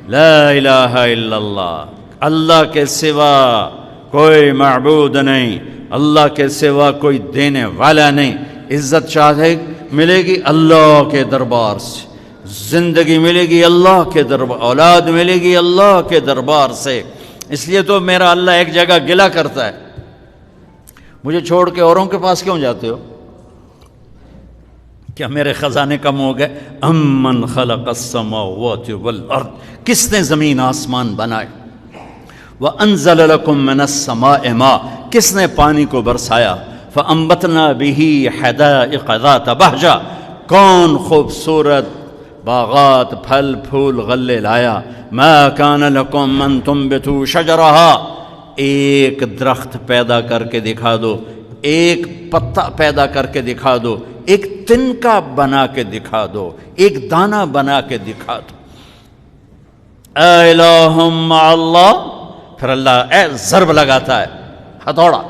لا الہ الا اللہ، اللہ کے سوا کوئی معبود نہیں، اللہ کے سوا کوئی دینے والا نہیں۔ عزت چاہے ملے گی اللہ کے دربار سے، زندگی ملے گی اللہ کے دربار، اولاد ملے گی اللہ کے دربار سے۔ اس لیے تو میرا اللہ ایک جگہ گلہ کرتا ہے، مجھے چھوڑ کے اوروں کے پاس کیوں جاتے ہو؟ کیا میرے خزانے کم ہو گئے؟ امن خلق السماوات والارض، کس نے زمین آسمان بنائے؟ وانزل لکم من السماء ماء، کس نے پانی کو برسایا؟ فانبتنا به حدائق ذات بہجہ، کون خوبصورت باغات پھل پھول غلے لایا؟ ما کان لکم ان تنبتوا شجرها، ایک درخت پیدا کر کے دکھا دو، ایک پتا پیدا کر کے دکھا دو، ایک تنکا بنا کے دکھا دو، ایک دانہ بنا کے دکھا دو۔ الہ مع اللہ، پھر اللہ ضرب لگاتا ہے، ہتھوڑا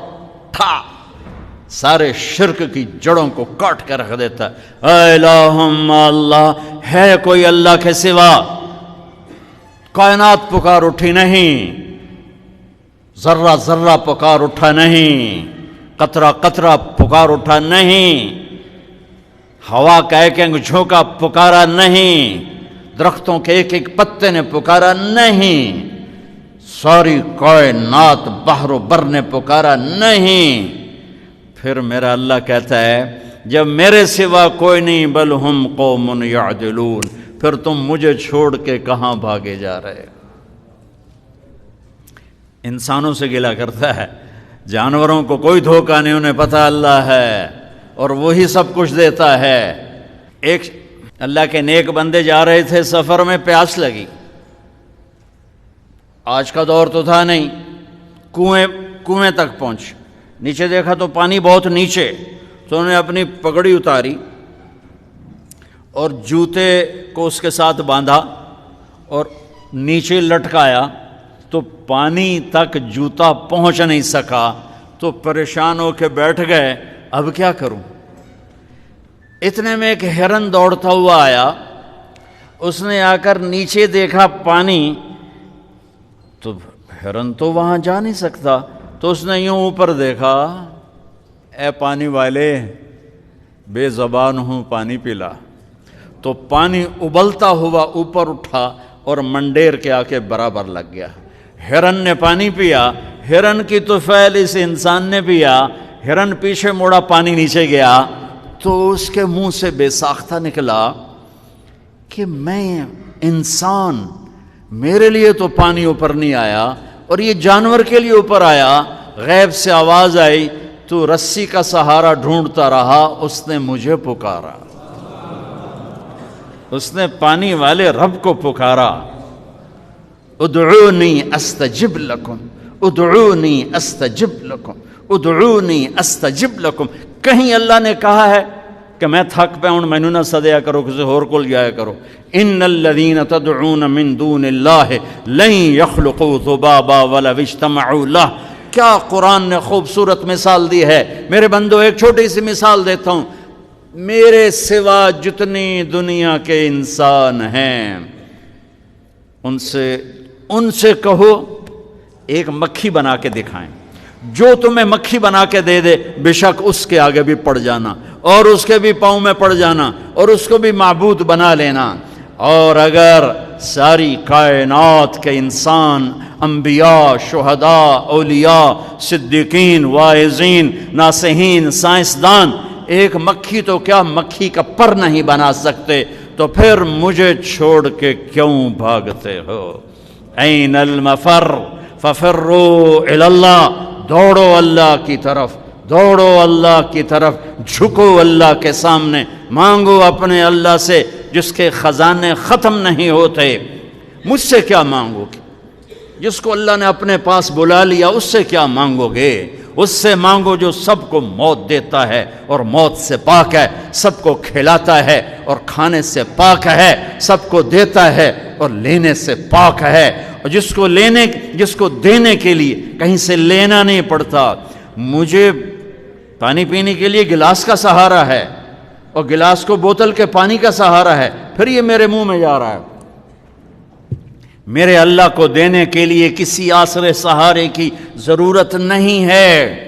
ٹھا، سارے شرک کی جڑوں کو کاٹ کر رکھ دیتا ہے۔ الہ مع اللہ، ہے کوئی اللہ کے سوا؟ کائنات پکار اٹھی نہیں، ذرہ ذرہ پکار اٹھا نہیں، قطرہ قطرہ پکار اٹھا نہیں، ہوا کا ایک ایک جھونکا پکارا نہیں، درختوں کے ایک ایک پتے نے پکارا نہیں، ساری کائنات بحر و بر نے پکارا نہیں۔ پھر میرا اللہ کہتا ہے جب میرے سوا کوئی نہیں، بل ہم قوم یعدلون، پھر تم مجھے چھوڑ کے کہاں بھاگے جا رہے؟ انسانوں سے گلہ کرتا ہے، جانوروں کو کوئی دھوکہ نہیں، انہیں پتہ اللہ ہے اور وہی سب کچھ دیتا ہے۔ ایک اللہ کے نیک بندے جا رہے تھے سفر میں، پیاس لگی، آج کا دور تو تھا نہیں، کنویں تک پہنچ، نیچے دیکھا تو پانی بہت نیچے، تو انہوں نے اپنی پگڑی اتاری اور جوتے کو اس کے ساتھ باندھا اور نیچے لٹکایا، تو پانی تک جوتا پہنچ نہیں سکا، تو پریشان ہو کے بیٹھ گئے، اب کیا کروں؟ اتنے میں ایک ہرن دوڑتا ہوا آیا، اس نے آ کر نیچے دیکھا پانی، تو ہرن تو وہاں جا نہیں سکتا، تو اس نے یوں اوپر دیکھا، اے پانی والے بے زبان ہوں پانی پلا، تو پانی ابلتا ہوا اوپر اٹھا اور منڈیر کے آ کے برابر لگ گیا۔ ہرن نے پانی پیا، ہرن کی طفیل اس انسان نے پیا، ہرن پیچھے موڑا، پانی نیچے گیا، تو اس کے منہ سے بے ساختہ نکلا کہ میں انسان، میرے لیے تو پانی اوپر نہیں آیا اور یہ جانور کے لیے اوپر آیا۔ غیب سے آواز آئی، تو رسی کا سہارا ڈھونڈتا رہا، اس نے مجھے پکارا، اس نے پانی والے رب کو پکارا۔ ادعونی استجب لکم، ادعونی استجب لکم، ادعونی استجب لکم۔ کہیں اللہ نے کہا ہے کہ میں تھک پہ ہوں مینوں نہ سدیا کرو، کسی اور کو جایا کرو؟ ان الذین تدعون من دون اللہ لن یخلقوا ذبابا ولو اجتمعوا لہ۔ کیا قرآن نے خوبصورت مثال دی ہے۔ میرے بندو ایک چھوٹی سی مثال دیتا ہوں، میرے سوا جتنی دنیا کے انسان ہیں ان سے کہو ایک مکھی بنا کے دکھائیں، جو تمہیں مکھی بنا کے دے دے بے شک اس کے آگے بھی پڑ جانا اور اس کے بھی پاؤں میں پڑ جانا اور اس کو بھی معبود بنا لینا۔ اور اگر ساری کائنات کے انسان، انبیاء، شہداء، اولیاء، صدیقین، واعظین، ناصحین، سائنسدان ایک مکھی تو کیا مکھی کا پر نہیں بنا سکتے، تو پھر مجھے چھوڑ کے کیوں بھاگتے ہو؟ این المفر ففروا الی اللہ، دوڑو اللہ کی طرف، دوڑو اللہ کی طرف، جھکو اللہ کے سامنے، مانگو اپنے اللہ سے جس کے خزانے ختم نہیں ہوتے۔ مجھ سے کیا مانگو گے؟ جس کو اللہ نے اپنے پاس بلا لیا اس سے کیا مانگو گے؟ اس سے مانگو جو سب کو موت دیتا ہے اور موت سے پاک ہے، سب کو کھلاتا ہے اور کھانے سے پاک ہے، سب کو دیتا ہے اور لینے سے پاک ہے، اور جس کو دینے کے لیے کہیں سے لینا نہیں پڑتا۔ مجھے پانی پینے کے لیے گلاس کا سہارا ہے اور گلاس کو بوتل کے پانی کا سہارا ہے، پھر یہ میرے منہ میں جا رہا ہے۔ میرے اللہ کو دینے کے لیے کسی آسرے سہارے کی ضرورت نہیں ہے۔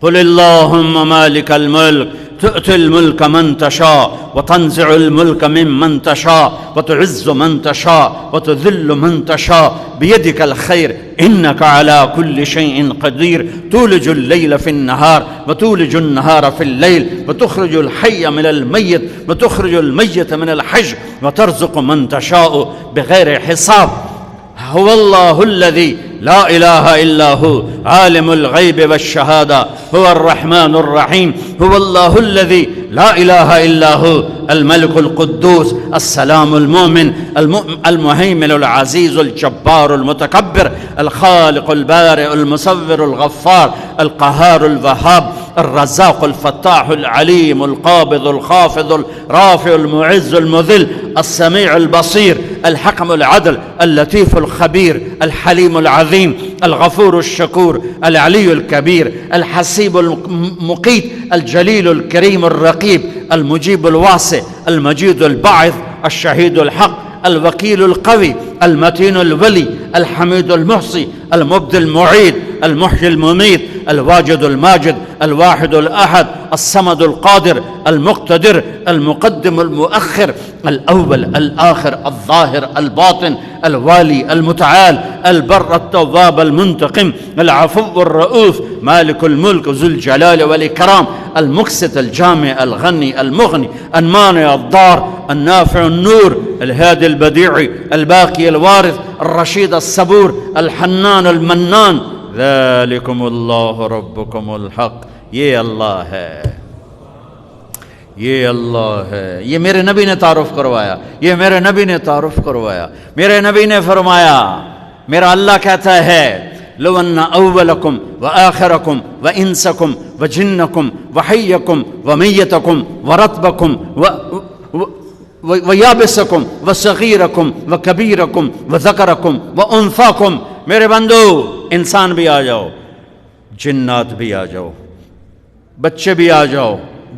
قل اللہم مالک الملک تؤتی الملک من تشاء وتنزع الملک ممن تشاء وتعز من تشاء وتذل من تشاء بیدک الخیر انک علی کل شیء قدیر تولج اللیل فی النہار وتولج النہار فی اللیل وتخرج الحی من المیت وتخرج المیت من الحی وترزق من تشاء بغیر حساب۔ هو الله الذي لا إله إلا هو عالم الغيب والشهادة هو الرحمن الرحيم هو الله الذي لا إله إلا هو الملك القدوس السلام المؤمن المهيمن العزيز الجبار المتكبر الخالق البارئ المصور الغفار القهار الوهاب الرزاق الفتاح العليم القابض الخافض الرافع المعز المذل السميع البصير الحكم العدل اللطيف الخبير الحليم العظيم الغفور الشكور العلي الكبير الحسيب المقيت الجليل الكريم الرقيب المجيب الواسع المجيد الباعث الشهيد الحق الوكيل القوي المتين الولي الحميد المحصي المبدي المعيد المحيي المميت الواجد الماجد الواحد الأحد الصمد القادر المقتدر المقدم المؤخر الأول الآخر الظاهر الباطن الوالي المتعال البر التواب المنتقم العفو الرؤوف مالك الملك ذو الجلال والإكرام المقسط الجامع الغني المغني المانع الضار النافع النور الهادي البديع الباقي الوارث الرشيد الصبور الحنان المنان ذلكم الله ربكم الحق۔ یہ اللہ ہے، یہ اللہ ہے، یہ میرے نبی نے تعارف کروایا، یہ میرے نبی نے تعارف کروایا۔ میرے نبی نے فرمایا، میرا اللہ کہتا ہے لو ان اولکم وآخرکم وانسکم وجنکم وحیکم ومیتکم ورطبکم ویابسکم وصغیرکم وکبیرکم وذکرکم وانثاکم، میرے بندو انسان بھی آ جاؤ، جنات بھی آ جاؤ، بچے بھی آ جاؤ،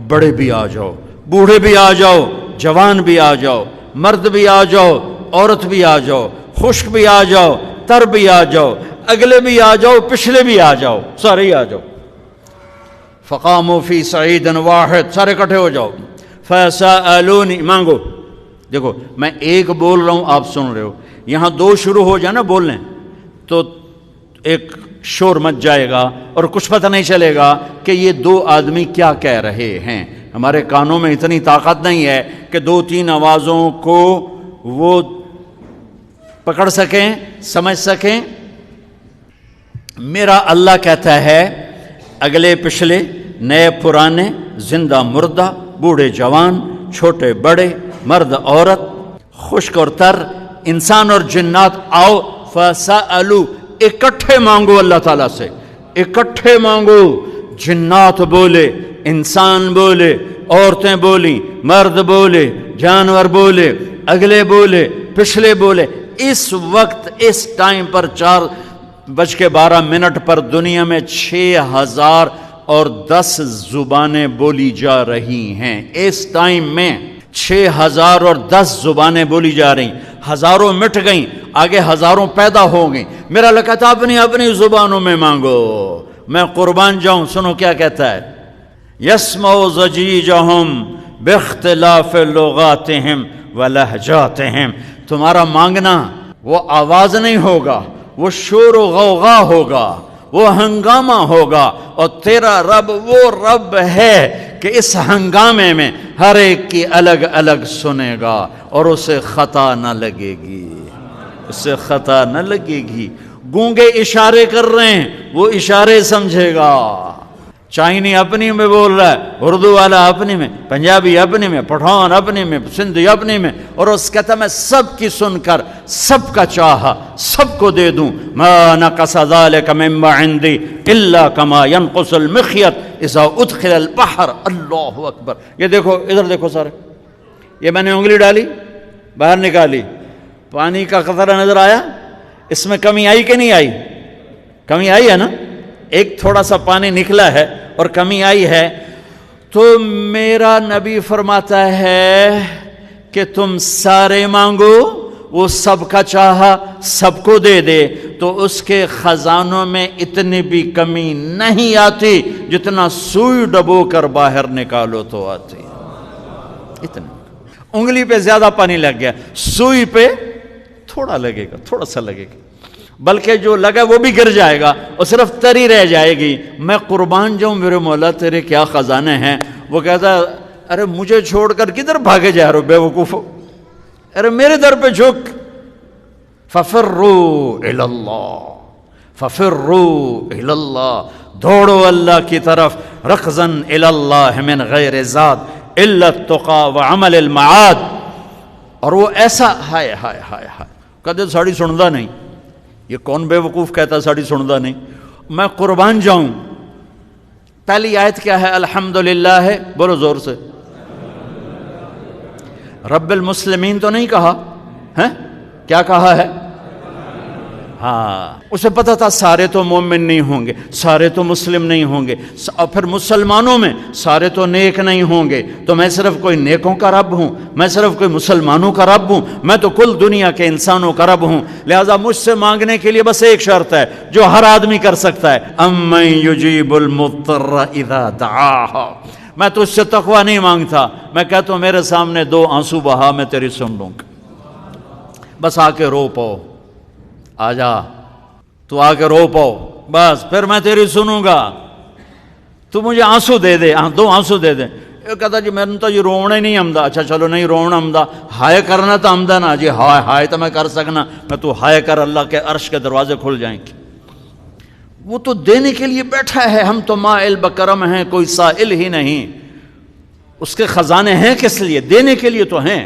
بڑے بھی آ جاؤ، بوڑھے بھی آ جاؤ، جوان بھی آ جاؤ، مرد بھی آ جاؤ، عورت بھی آ جاؤ، خشک بھی آ جاؤ، تر بھی آ جاؤ، اگلے بھی آ جاؤ، پچھلے بھی آ جاؤ، سارے ہی آ جاؤ۔ فقاموا فی صعید واحد، سارے اکٹھے ہو جاؤ۔ فسألونی، مانگو۔ دیکھو میں ایک بول رہا ہوں، آپ سن رہے ہو، یہاں دو شروع ہو جائے نا بولنے تو ایک شور مچ جائے گا اور کچھ پتہ نہیں چلے گا کہ یہ دو آدمی کیا کہہ رہے ہیں۔ ہمارے کانوں میں اتنی طاقت نہیں ہے کہ دو تین آوازوں کو وہ پکڑ سکیں، سمجھ سکیں۔ میرا اللہ کہتا ہے اگلے پچھلے، نئے پرانے، زندہ مردہ، بوڑھے جوان، چھوٹے بڑے، مرد عورت، خشک اور تر، انسان اور جنات آؤ۔ فسألو، اکٹھے مانگو اللہ تعالیٰ سے، اکٹھے مانگو۔ جنات بولے، انسان بولے، عورتیں بولیں، مرد بولے، جانور بولے، اگلے بولے، پچھلے بولے۔ اس وقت اس ٹائم پر 4:12 پر دنیا میں 6010 زبانیں بولی جا رہی ہیں۔ اس ٹائم میں 6010 زبانیں بولی جا رہی، ہزاروں مٹ گئیں، آگے ہزاروں پیدا ہو گئیں۔ میرا اللہ کہتا اپنی اپنی زبانوں میں مانگو، میں قربان جاؤں۔ سنو کیا کہتا ہے، یسمعوا ضجیجہم باختلاف لغاتہم ولہجاتہم۔ تمہارا مانگنا وہ آواز نہیں ہوگا، وہ شور و غوغا ہوگا، وہ ہنگامہ ہوگا، اور تیرا رب وہ رب ہے کہ اس ہنگامے میں ہر ایک کی الگ الگ سنے گا اور اسے خطا نہ لگے گی، اسے خطا نہ لگے گی۔ گونگے اشارے کر رہے ہیں، وہ اشارے سمجھے گا۔ چائنی اپنی میں بول رہا ہے، اردو والا اپنی میں، پنجابی اپنی میں، پٹھان اپنی میں، سندھی اپنی میں، اور اس کہتا میں سب کی سن کر سب کا چاہا سب کو دے دوں۔ ما نقص ذلك مما عندي الا كما ينقص المخيط اذا ادخل البحر۔ اللہ اکبر۔ یہ دیکھو، ادھر دیکھو سارے، یہ میں نے انگلی ڈالی، باہر نکالی، پانی کا قطرہ نظر آیا، اس میں کمی آئی کہ نہیں آئی؟ کمی آئی ہے نا، ایک تھوڑا سا پانی نکلا ہے اور کمی آئی ہے۔ تو میرا نبی فرماتا ہے کہ تم سارے مانگو، وہ سب کا چاہا سب کو دے دے تو اس کے خزانوں میں اتنی بھی کمی نہیں آتی جتنا سوئی ڈبو کر باہر نکالو تو آتی. اتنا انگلی پہ زیادہ پانی لگ گیا، سوئی پہ تھوڑا لگے گا، تھوڑا سا لگے گا، بلکہ جو لگا وہ بھی گر جائے گا اور صرف تری رہ جائے گی. میں قربان جاؤں میرے مولا تیرے کیا خزانے ہیں. وہ کہتا ارے مجھے چھوڑ کر کدھر بھاگے جا رہے ہو بے وقوفو، ارے میرے در پہ جھک. ففروا الی اللہ، ففروا الی اللہ، دوڑو اللہ کی طرف. رکضا الی اللہ من غیر ذات الا التقى وعمل المعاد. اور وہ ایسا ہائے ہائے ہائے ہائے کدے ساڑی سندا نہیں. یہ کون بے وقوف کہتا ساڑی سندا نہیں. میں قربان جاؤں. پہلی آیت کیا ہے؟ الحمدللہ ہے، بولو زور سے. رب المسلمین تو نہیں کہا ہے، کیا کہا ہے؟ ہاں، اسے پتا تھا سارے تو مومن نہیں ہوں گے، سارے تو مسلم نہیں ہوں گے، اور پھر مسلمانوں میں سارے تو نیک نہیں ہوں گے. تو میں صرف کوئی نیکوں کا رب ہوں، میں صرف کوئی مسلمانوں کا رب ہوں، میں تو کل دنیا کے انسانوں کا رب ہوں. لہذا مجھ سے مانگنے کے لیے بس ایک شرط ہے جو ہر آدمی کر سکتا ہے. امن یجیب المضطر اذا دعاہ. میں تو اس سے تقوی نہیں مانگتا، میں کہتا ہوں میرے سامنے 2 آنسو بہا، میں تیری سن لوں گا. بس آ کے رو پاؤ، آ جا تو آ کے رو پاؤ، بس پھر میں تیری سنوں گا. تو مجھے آنسو دے دے، 2 آنسو دے دے. یہ کہتا جی میں نے تو یہ رونا ہی نہیں آمدا. اچھا چلو نہیں رونا آمدا، ہائے کرنا تو آمدا نا جی. ہائے ہائے تو میں کر سکنا. میں تو ہائے کر، اللہ کے عرش کے دروازے کھل جائیں گے. وہ تو دینے کے لیے بیٹھا ہے. ہم تو مائل بکرم ہیں، کوئی سائل ہی نہیں. اس کے خزانے ہیں کس لیے؟ دینے کے لیے تو ہیں.